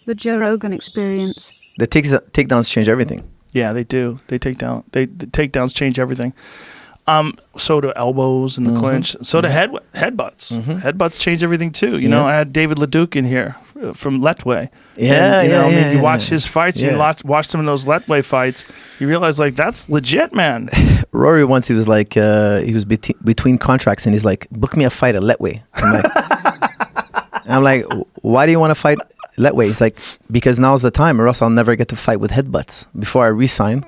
The Joe Rogan Experience. The takedowns change everything. Yeah, they do. The takedowns change everything. So do elbows and the clinch. So do headbutts. Headbutts change everything too. You know, I had David Leduc in here from Letway. You watch his fights, you watch some of those Letway fights, you realize like that's legit, man. Rory once he was like he was between contracts and he's like, book me a fight at Letway. I'm like, why do you want to fight Letway? He's like, because now's the time or else I'll never get to fight with Headbutts before I resign.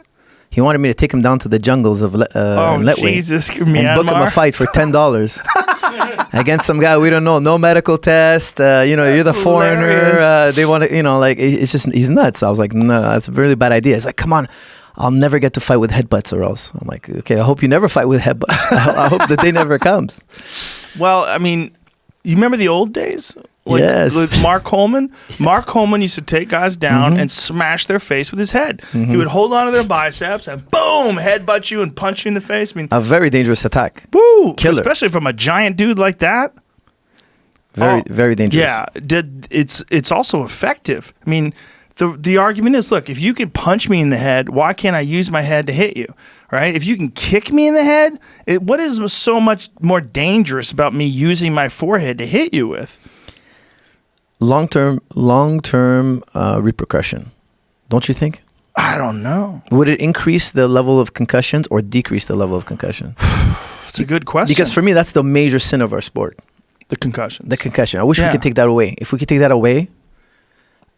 He wanted me to take him down to the jungles of Letway Jesus, and book him a fight for $10 against some guy we don't know, no medical test. You're the foreigner. They want to, it's just he's nuts. I was like, no, that's a really bad idea. He's like, come on, I'll never get to fight with Headbutts or else. I'm like, okay, I hope you never fight with Headbutts. I hope the day never comes. Well, I mean, you remember the old days? Yes. Like Mark Coleman. Mark Coleman used to take guys down and smash their face with his head. He would hold on to their biceps and boom, headbutt you and punch you in the face. I mean, a very dangerous attack. Woo! Killer. Especially from a giant dude like that. Very dangerous. Yeah, it's also effective. I mean, the argument is, look, if you can punch me in the head, why can't I use my head to hit you? Right? If you can kick me in the head, what is so much more dangerous about me using my forehead to hit you with? Long-term repercussion, don't you think? I don't know. Would it increase the level of concussions or decrease the level of concussion? It's a good question. Because for me, that's the major sin of our sport. The concussion. The concussion. I wish we could take that away. If we could take that away,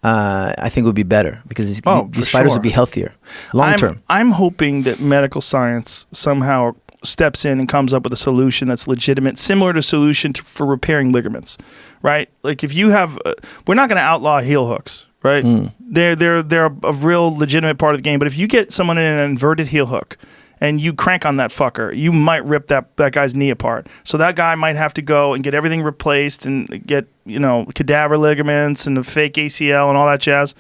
I think it would be better because these fighters would be healthier long term. I'm hoping that medical science somehow steps in and comes up with a solution that's legitimate, similar to a solution for repairing ligaments, right? Like if you have, we're not going to outlaw heel hooks, right? They're a real legitimate part of the game. But if you get someone in an inverted heel hook and you crank on that fucker, you might rip that guy's knee apart. So that guy might have to go and get everything replaced and get, cadaver ligaments and the fake ACL and all that jazz.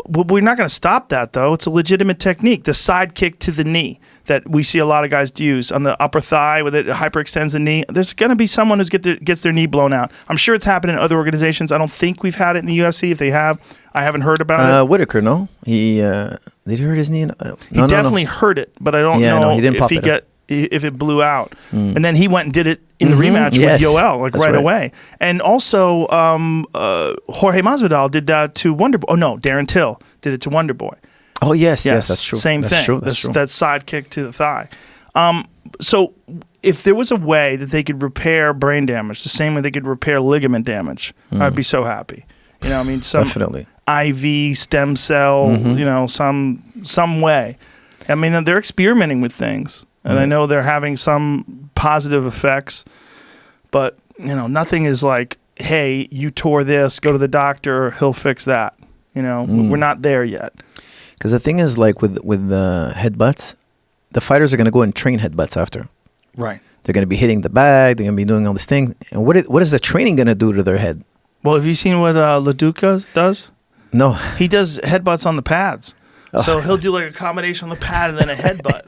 We're not going to stop that, though. It's a legitimate technique. The side kick to the knee that we see a lot of guys use on the upper thigh with it hyperextends the knee. There's going to be someone who gets their knee blown out. I'm sure it's happened in other organizations. I don't think we've had it in the UFC. If they have, I haven't heard about it. Whitaker, no? Did he hurt his knee? He definitely hurt it, but I don't know if it blew out. And then he went and did it in the rematch with Yoel, right away. And also, Jorge Masvidal did that to Wonderboy. Oh, no, Darren Till did it to Wonderboy. Oh, yes, that's true. Same thing. That's true. That side kick to the thigh. So if there was a way that they could repair brain damage, the same way they could repair ligament damage, I'd be so happy. Definitely. IV, stem cell, some way. I mean, they're experimenting with things. And I know they're having some positive effects, but nothing is like, hey, you tore this, go to the doctor, he'll fix that. We're not there yet. Because the thing is, like with the headbutts, the fighters are going to go and train headbutts after. Right. They're going to be hitting the bag. They're going to be doing all this thing. And what is the training going to do to their head? Well, have you seen what Leduc does? No. He does headbutts on the pads. Oh. So he'll do like a combination on the pad and then a headbutt.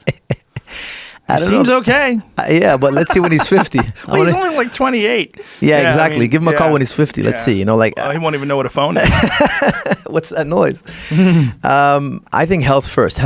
Seems okay. Yeah, but let's see when he's 50. Well, he's only like 28. Yeah, exactly. Give him a call when he's 50. Let's see. He won't even know what a phone is. What's that noise? I think health first.